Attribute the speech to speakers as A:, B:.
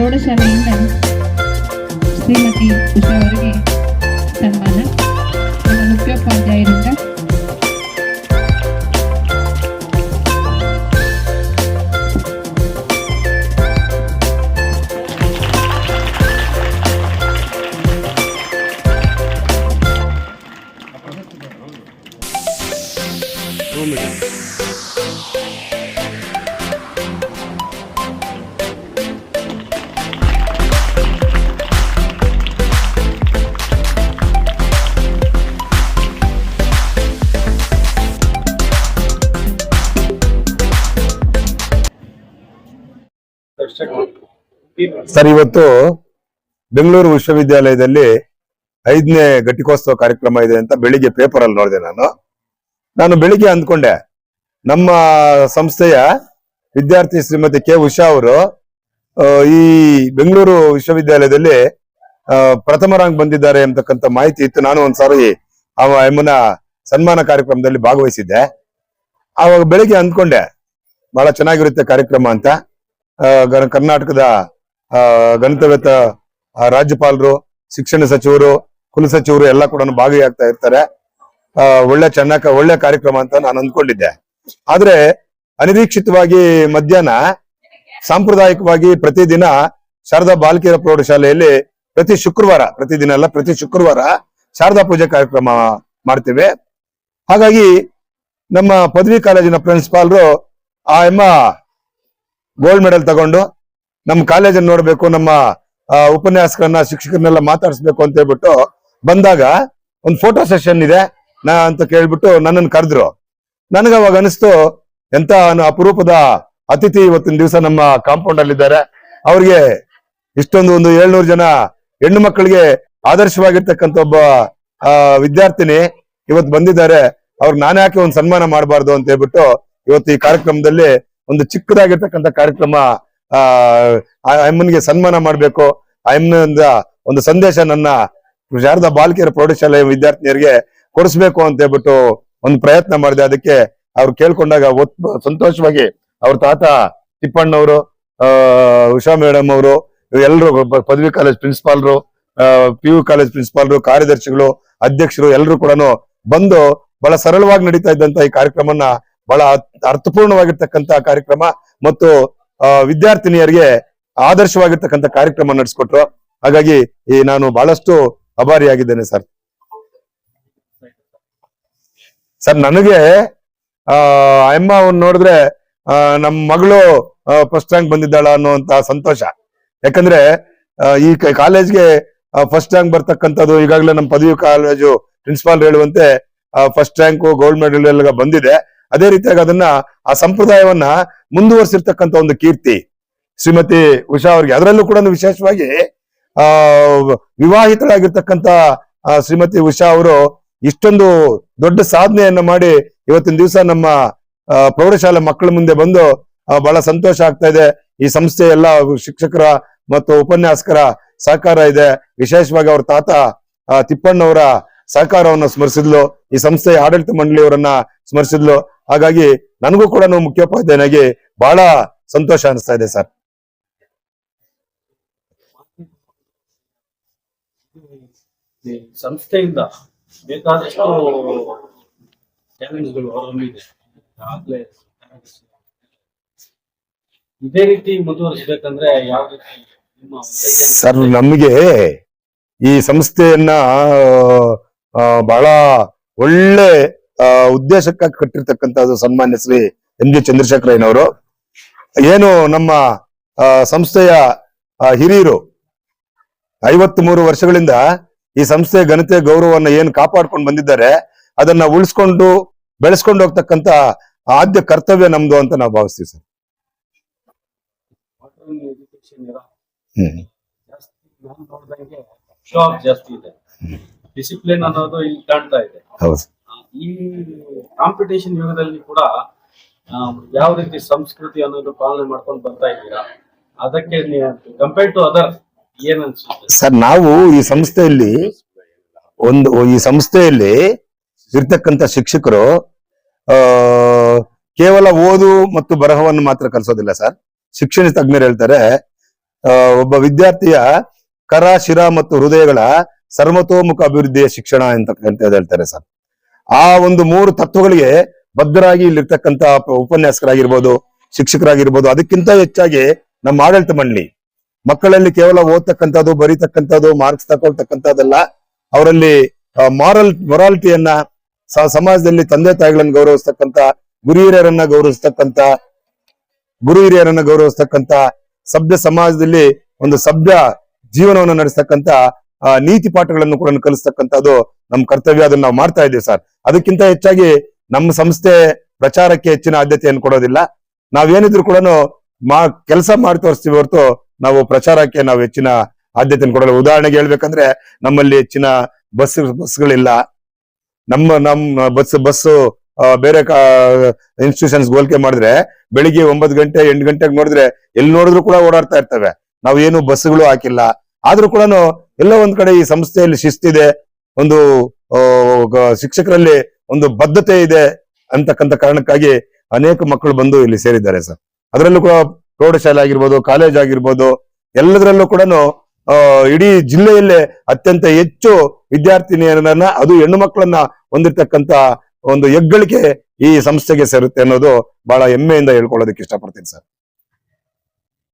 A: ಪ್ರೌಢಶಾಲೆಯಿಂದ ಶ್ರೀಮತಿ ಉಷಾ ಅವರಿಗೆ ಸನ್ಮಾನ. ನಮ್ಮ ಮುಖ್ಯೋಪಾಧ್ಯಾಯರಿಂದ
B: ಸರ್, ಇವತ್ತು ಬೆಂಗಳೂರು ವಿಶ್ವವಿದ್ಯಾಲಯದಲ್ಲಿ 5ನೇ ಘಟಿಕೋತ್ಸವ ಕಾರ್ಯಕ್ರಮ ಇದೆ ಅಂತ ಬೆಳಿಗ್ಗೆ ಪೇಪರ್ ಅಲ್ಲಿ ನೋಡಿದೆ. ನಾನು ಬೆಳಿಗ್ಗೆ ಅಂದ್ಕೊಂಡೆ ನಮ್ಮ ಸಂಸ್ಥೆಯ ವಿದ್ಯಾರ್ಥಿ ಶ್ರೀಮತಿ ಕೆ ಉಷಾ ಅವರು ಈ ಬೆಂಗಳೂರು ವಿಶ್ವವಿದ್ಯಾಲಯದಲ್ಲಿ ಪ್ರಥಮ ರ್ಯಾಂಕ್ ಬಂದಿದ್ದಾರೆ ಅಂತಕ್ಕಂಥ ಮಾಹಿತಿ ಇತ್ತು. ನಾನು ಒಂದ್ಸಾರಿ ಎಮ್ಮನ ಸನ್ಮಾನ ಕಾರ್ಯಕ್ರಮದಲ್ಲಿ ಭಾಗವಹಿಸಿದ್ದೆ. ಆವಾಗ ಬೆಳಿಗ್ಗೆ ಅಂದ್ಕೊಂಡೆ ಬಹಳ ಚೆನ್ನಾಗಿರುತ್ತೆ ಕಾರ್ಯಕ್ರಮ ಅಂತ. ಕರ್ನಾಟಕದ ಗಣಿತವೇತ್ತ ರಾಜ್ಯಪಾಲರು, ಶಿಕ್ಷಣ ಸಚಿವರು, ಕುಲಸಚಿವರು ಎಲ್ಲ ಕೂಡ ಭಾಗಿಯಾಗ್ತಾ ಇರ್ತಾರೆ. ಒಳ್ಳೆ ಕಾರ್ಯಕ್ರಮ ಅಂತ ನಾನು ಅಂದ್ಕೊಂಡಿದ್ದೆ. ಆದ್ರೆ ಅನಿರೀಕ್ಷಿತವಾಗಿ ಮಧ್ಯಾಹ್ನ ಸಾಂಪ್ರದಾಯಿಕವಾಗಿ ಪ್ರತಿದಿನ ಶಾರದಾ ಬಾಲಕಿಯರ ಪ್ರೌಢಶಾಲೆಯಲ್ಲಿ ಪ್ರತಿ ಶುಕ್ರವಾರ ಶಾರದಾ ಪೂಜೆ ಕಾರ್ಯಕ್ರಮ ಮಾಡ್ತೇವೆ. ಹಾಗಾಗಿ ನಮ್ಮ ಪದವಿ ಕಾಲೇಜಿನ ಪ್ರಿನ್ಸಿಪಾಲ್ರು ಆ ಎಮ್ಮ ಗೋಲ್ಡ್ ಮೆಡಲ್ ತಗೊಂಡು ನಮ್ಮ ಕಾಲೇಜನ್ನು ನೋಡ್ಬೇಕು, ನಮ್ಮ ಉಪನ್ಯಾಸಕರನ್ನ ಶಿಕ್ಷಕರನ್ನೆಲ್ಲ ಮಾತಾಡಿಸ್ಬೇಕು ಅಂತ ಹೇಳ್ಬಿಟ್ಟು ಬಂದಾಗ ಒಂದು ಫೋಟೋ ಸೆಷನ್ ಇದೆ ಅಂತ ಕೇಳ್ಬಿಟ್ಟು ನನ್ನನ್ನು ಕರೆದ್ರು. ನನಗ ಅವಾಗ ಅನಿಸ್ತು, ಎಂತ ಅಪರೂಪದ ಅತಿಥಿ ಇವತ್ತಿನ ದಿವಸ ನಮ್ಮ ಕಾಂಪೌಂಡ್ ಅಲ್ಲಿ ಇದ್ದಾರೆ. ಅವ್ರಿಗೆ ಇಷ್ಟೊಂದು 700 ಜನ ಹೆಣ್ಣು ಮಕ್ಕಳಿಗೆ ಆದರ್ಶವಾಗಿರ್ತಕ್ಕಂಥ ಒಬ್ಬ ವಿದ್ಯಾರ್ಥಿನಿ ಇವತ್ತು ಬಂದಿದ್ದಾರೆ. ಅವ್ರಿಗೆ ನಾನು ಯಾಕೆ ಒಂದು ಸನ್ಮಾನ ಮಾಡಬಾರ್ದು ಅಂತ ಹೇಳ್ಬಿಟ್ಟು ಇವತ್ತು ಈ ಕಾರ್ಯಕ್ರಮದಲ್ಲಿ ಒಂದು ಚಿಕ್ಕದಾಗಿರ್ತಕ್ಕಂಥ ಕಾರ್ಯಕ್ರಮ, ಅಮ್ಮನಿಗೆ ಸನ್ಮಾನ ಮಾಡ್ಬೇಕು, ಅಮ್ಮನಿಂದ ಒಂದು ಸಂದೇಶ ನನ್ನ ಶಾರದಾ ಬಾಲಕಿಯರ ಪ್ರೌಢಶಾಲೆಯ ವಿದ್ಯಾರ್ಥಿನಿಯರಿಗೆ ಕೊಡಿಸ್ಬೇಕು ಅಂತ ಹೇಳ್ಬಿಟ್ಟು ಒಂದು ಪ್ರಯತ್ನ ಮಾಡಿದೆ. ಅದಕ್ಕೆ ಅವ್ರು ಕೇಳ್ಕೊಂಡಾಗ ಸಂತೋಷವಾಗಿ ಅವ್ರ ತಾತ ತಿಪ್ಪಣ್ಣವರು, ಉಷಾ ಮೇಡಮ್ ಅವರು, ಎಲ್ಲರೂ ಪದವಿ ಕಾಲೇಜ್ ಪ್ರಿನ್ಸಿಪಾಲ್ರು, PU ಕಾಲೇಜ್ ಪ್ರಿನ್ಸಿಪಾಲ್ರು, ಕಾರ್ಯದರ್ಶಿಗಳು, ಅಧ್ಯಕ್ಷರು ಎಲ್ಲರೂ ಕೂಡ ಬಂದು ಬಹಳ ಸರಳವಾಗಿ ನಡೀತಾ ಇದ್ದಂತ ಈ ಕಾರ್ಯಕ್ರಮನ ಬಹಳ ಅರ್ಥಪೂರ್ಣವಾಗಿರ್ತಕ್ಕಂಥ ಕಾರ್ಯಕ್ರಮ ಮತ್ತು ವಿದ್ಯಾರ್ಥಿನಿಯರಿಗೆ ಆದರ್ಶವಾಗಿರ್ತಕ್ಕಂಥ ಕಾರ್ಯಕ್ರಮ ನಡೆಸ್ಕೊಟ್ರು. ಹಾಗಾಗಿ ನಾನು ಬಹಳಷ್ಟು ಅಭಾರಿಯಾಗಿದ್ದೇನೆ ಸರ್. ನನಗೆ ಅಮ್ಮ ನೋಡಿದ್ರೆ ನಮ್ಮ ಮಗಳು ಫಸ್ಟ್ ರ್ಯಾಂಕ್ ಬಂದಿದ್ದಾಳ ಅನ್ನುವಂತ ಸಂತೋಷ. ಯಾಕಂದ್ರೆ ಈ ಕಾಲೇಜ್ಗೆ ಫಸ್ಟ್ ರ್ಯಾಂಕ್ ಬರ್ತಕ್ಕಂಥದ್ದು ಈಗಾಗಲೇ ನಮ್ಮ ಪದವಿ ಕಾಲೇಜು ಪ್ರಿನ್ಸಿಪಾಲ್ ಹೇಳುವಂತೆ ಫಸ್ಟ್ ರ್ಯಾಂಕ್, ಗೋಲ್ಡ್ ಮೆಡಲ್ ಎಲ್ಲ ಬಂದಿದೆ. ಅದೇ ರೀತಿಯಾಗಿ ಅದನ್ನ ಆ ಸಂಪ್ರದಾಯವನ್ನ ಮುಂದುವರಿಸಿರ್ತಕ್ಕಂಥ ಒಂದು ಕೀರ್ತಿ ಶ್ರೀಮತಿ ಉಷಾ ಅವ್ರಿಗೆ. ಅದರಲ್ಲೂ ಕೂಡ ವಿಶೇಷವಾಗಿ ವಿವಾಹಿತರಾಗಿರ್ತಕ್ಕಂಥ ಶ್ರೀಮತಿ ಉಷಾ ಅವರು ಇಷ್ಟೊಂದು ದೊಡ್ಡ ಸಾಧನೆಯನ್ನ ಮಾಡಿ ಇವತ್ತಿನ ದಿವಸ ನಮ್ಮ ಪ್ರೌಢಶಾಲೆ ಮಕ್ಕಳ ಮುಂದೆ ಬಂದು ಬಹಳ ಸಂತೋಷ ಆಗ್ತಾ ಇದೆ. ಈ ಸಂಸ್ಥೆ ಎಲ್ಲ ಶಿಕ್ಷಕರ ಮತ್ತು ಉಪನ್ಯಾಸಕರ ಸಹಕಾರ ಇದೆ. ವಿಶೇಷವಾಗಿ ಅವ್ರ ತಾತ ತಿಪ್ಪಣ್ಣವರ ಸಹಕಾರವನ್ನು ಸ್ಮರಿಸಿದ್ಲು, ಈ ಸಂಸ್ಥೆಯ ಆಡಳಿತ ಮಂಡಳಿಯವರನ್ನ ಸ್ಮರಿಸಿದ್ಲು. ಹಾಗಾಗಿ ನನಗೂ ಕೂಡ ಮುಖ್ಯೋಪಾಧ್ಯಾಯನಾಗಿ ಬಹಳ ಸಂತೋಷ ಅನಿಸ್ತಾ ಇದೆ ಸರ್.
C: ಸಂಸ್ಥೆಯಿಂದ ಬೇಕಾದಷ್ಟು ಚಾಲೆಂಜ್ಗಳು ಹೊರಹೊಮ್ಮಿದೆ. ಇದೇ ರೀತಿ ಮುಂದುವರಿಸಬೇಕಂದ್ರೆ ಯಾವ ರೀತಿ
B: ಸರ್? ನಮಗೆ ಈ ಸಂಸ್ಥೆಯನ್ನ ಬಹಳ ಒಳ್ಳೆ ಉದ್ದೇಶಕ್ಕಾಗಿ ಕಟ್ಟಿರ್ತಕ್ಕಂಥದ್ದು ಸನ್ಮಾನ್ಯ ಶ್ರೀ MG ಚಂದ್ರಶೇಖರಯ್ಯನವರು. ಏನು ನಮ್ಮ ಸಂಸ್ಥೆಯ ಹಿರಿಯರು 53 ವರ್ಷಗಳಿಂದ ಈ ಸಂಸ್ಥೆಯ ಘನತೆ ಗೌರವವನ್ನ ಏನು ಕಾಪಾಡ್ಕೊಂಡು ಬಂದಿದ್ದಾರೆ, ಅದನ್ನ ಉಳಿಸ್ಕೊಂಡು ಬೆಳೆಸ್ಕೊಂಡು ಹೋಗ್ತಕ್ಕಂಥ ಆದ್ಯ ಕರ್ತವ್ಯ ನಮ್ದು ಅಂತ ನಾವು ಭಾವಿಸ್ತೀವಿ ಸರ್.
C: ಜಾಸ್ತಿ ಇದೆ, ಡಿಸಿಪ್ಲಿನ್ ಅನ್ನೋದು ಇಲ್ಲಿ ಕಾಣ್ತಾ ಇದೆ. ಈ ಕಾಂಪಿಟೇಷನ್ ಯುಗದಲ್ಲಿ ಕೂಡ ಯಾವ ರೀತಿ ಸಂಸ್ಕೃತಿ ಅನ್ನೋದು ಪಾಲನೆ ಮಾಡ್ಕೊಂಡು ಬರ್ತಾ ಇದ್ದೀರಾ? ಅದಕ್ಕೆ ಕಂಪೇರ್ ಟು ಅದರ್ ಏನ್ ಅನ್ಸುತ್ತೆ
B: ಸರ್? ನಾವು ಈ ಸಂಸ್ಥೆಯಲ್ಲಿ ಇರ್ತಕ್ಕಂಥ ಶಿಕ್ಷಕರು ಕೇವಲ ಓದು ಮತ್ತು ಬರಹವನ್ನು ಮಾತ್ರ ಕಲಿಸೋದಿಲ್ಲ ಸರ್. ಶಿಕ್ಷಣ ತಜ್ಞರು ಹೇಳ್ತಾರೆ, ಒಬ್ಬ ವಿದ್ಯಾರ್ಥಿಯ ಕರ, ಶಿರ ಮತ್ತು ಹೃದಯಗಳ ಸರ್ವತೋಮುಖ ಅಭಿವೃದ್ಧಿಯ ಶಿಕ್ಷಣ ಅಂತ ಹೇಳ್ತಾರೆ ಸರ್. ಆ ಒಂದು 3 ತತ್ವಗಳಿಗೆ ಬದ್ಧರಾಗಿ ಇಲ್ಲಿರ್ತಕ್ಕಂಥ ಉಪನ್ಯಾಸಕರಾಗಿರ್ಬೋದು, ಶಿಕ್ಷಕರಾಗಿರ್ಬೋದು, ಅದಕ್ಕಿಂತ ಹೆಚ್ಚಾಗಿ ನಮ್ಮ ಆಡಳಿತ ಮಂಡಳಿ ಮಕ್ಕಳಲ್ಲಿ ಕೇವಲ ಓದ್ತಕ್ಕಂಥದ್ದು, ಬರೀತಕ್ಕಂಥದ್ದು, ಮಾರ್ಕ್ಸ್ ತಗೊಳ್ತಕ್ಕಂಥದ್ದಲ್ಲ, ಅವರಲ್ಲಿ ಮೊರಾಲಿಟಿಯನ್ನ, ಸಮಾಜದಲ್ಲಿ ತಂದೆ ತಾಯಿಗಳನ್ನ ಗೌರವಿಸ್ತಕ್ಕಂಥ, ಗುರು ಹಿರಿಯರನ್ನ ಗೌರವಿಸ್ತಕ್ಕಂಥ, ಸಭ್ಯ ಸಮಾಜದಲ್ಲಿ ಒಂದು ಸಭ್ಯ ಜೀವನವನ್ನು ನಡೆಸ್ತಕ್ಕಂಥ ನೀತಿ ಪಾಠಗಳನ್ನು ಕೂಡ ಕಲಿಸ್ತಕ್ಕಂಥದ್ದು ನಮ್ಮ ಕರ್ತವ್ಯ. ಅದನ್ನ ನಾವು ಮಾಡ್ತಾ ಇದ್ದೀವಿ ಸರ್. ಅದಕ್ಕಿಂತ ಹೆಚ್ಚಾಗಿ ನಮ್ಮ ಸಂಸ್ಥೆ ಪ್ರಚಾರಕ್ಕೆ ಹೆಚ್ಚಿನ ಆದ್ಯತೆಯನ್ನು ಕೊಡೋದಿಲ್ಲ. ನಾವೇನಿದ್ರು ಕೂಡ ಕೆಲಸ ಮಾಡಿ ತೋರಿಸ್ತೀವಿ ಹೊರತು ನಾವು ಪ್ರಚಾರಕ್ಕೆ ನಾವು ಹೆಚ್ಚಿನ ಆದ್ಯತೆಯನ್ನು ಕೊಡಲ್ಲ. ಉದಾಹರಣೆಗೆ ಹೇಳ್ಬೇಕಂದ್ರೆ ನಮ್ಮಲ್ಲಿ ಹೆಚ್ಚಿನ ಬಸ್ಗಳಿಲ್ಲ. ನಮ್ಮ ಬಸ್ ಬೇರೆ ಇನ್ಸ್ಟಿಟ್ಯೂಷನ್ಸ್ ಹೋಲಿಕೆ ಮಾಡಿದ್ರೆ ಬೆಳಿಗ್ಗೆ 9 ಗಂಟೆ 8 ಗಂಟೆಗೆ ನೋಡಿದ್ರೆ ಎಲ್ಲಿ ನೋಡಿದ್ರು ಕೂಡ ಓಡಾಡ್ತಾ ಇರ್ತವೆ. ನಾವು ಏನು ಬಸ್ಗಳು ಹಾಕಿಲ್ಲ. ಆದ್ರೂ ಕೂಡ ಎಲ್ಲೋ ಒಂದ್ ಕಡೆ ಈ ಸಂಸ್ಥೆಯಲ್ಲಿ ಶಿಸ್ತಿದೆ, ಒಂದು ಶಿಕ್ಷಕರಲ್ಲಿ ಒಂದು ಬದ್ಧತೆ ಇದೆ ಅಂತಕ್ಕಂಥ ಕಾರಣಕ್ಕಾಗಿ ಅನೇಕ ಮಕ್ಕಳು ಬಂದು ಇಲ್ಲಿ ಸೇರಿದ್ದಾರೆ ಸರ್. ಅದರಲ್ಲೂ ಕೂಡ ಪ್ರೌಢಶಾಲೆ ಆಗಿರ್ಬೋದು, ಕಾಲೇಜ್ ಆಗಿರ್ಬೋದು, ಎಲ್ಲದರಲ್ಲೂ ಕೂಡ ಇಡೀ ಜಿಲ್ಲೆಯಲ್ಲೇ ಅತ್ಯಂತ ಹೆಚ್ಚು ವಿದ್ಯಾರ್ಥಿನಿಯರನ್ನ, ಅದು ಹೆಣ್ಣು ಮಕ್ಕಳನ್ನ ಹೊಂದಿರತಕ್ಕಂತ ಒಂದು ಹೆಗ್ಗಳಿಕೆ ಈ ಸಂಸ್ಥೆಗೆ ಸೇರುತ್ತೆ ಅನ್ನೋದು ಬಹಳ ಹೆಮ್ಮೆಯಿಂದ ಹೇಳ್ಕೊಳ್ಳೋದಕ್ಕೆ ಇಷ್ಟಪಡ್ತೀನಿ ಸರ್.